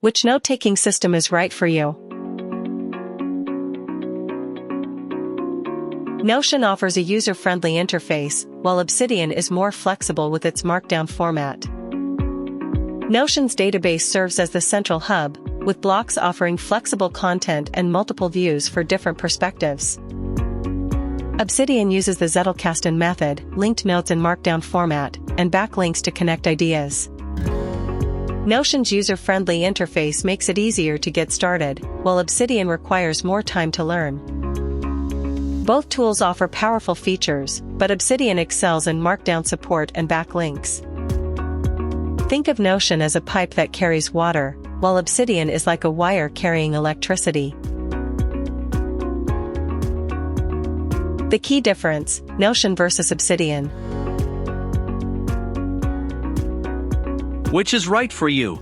Which note-taking system is right for you? Notion offers a user-friendly interface, while Obsidian is more flexible with its Markdown format. Notion's database serves as the central hub, with blocks offering flexible content and multiple views for different perspectives. Obsidian uses the Zettelkasten method, linked notes in Markdown format, and backlinks to connect ideas. Notion's user-friendly interface makes it easier to get started, while Obsidian requires more time to learn. Both tools offer powerful features, but Obsidian excels in Markdown support and backlinks. Think of Notion as a pipe that carries water, while Obsidian is like a wire carrying electricity. The key difference: Notion versus Obsidian. Which is right for you?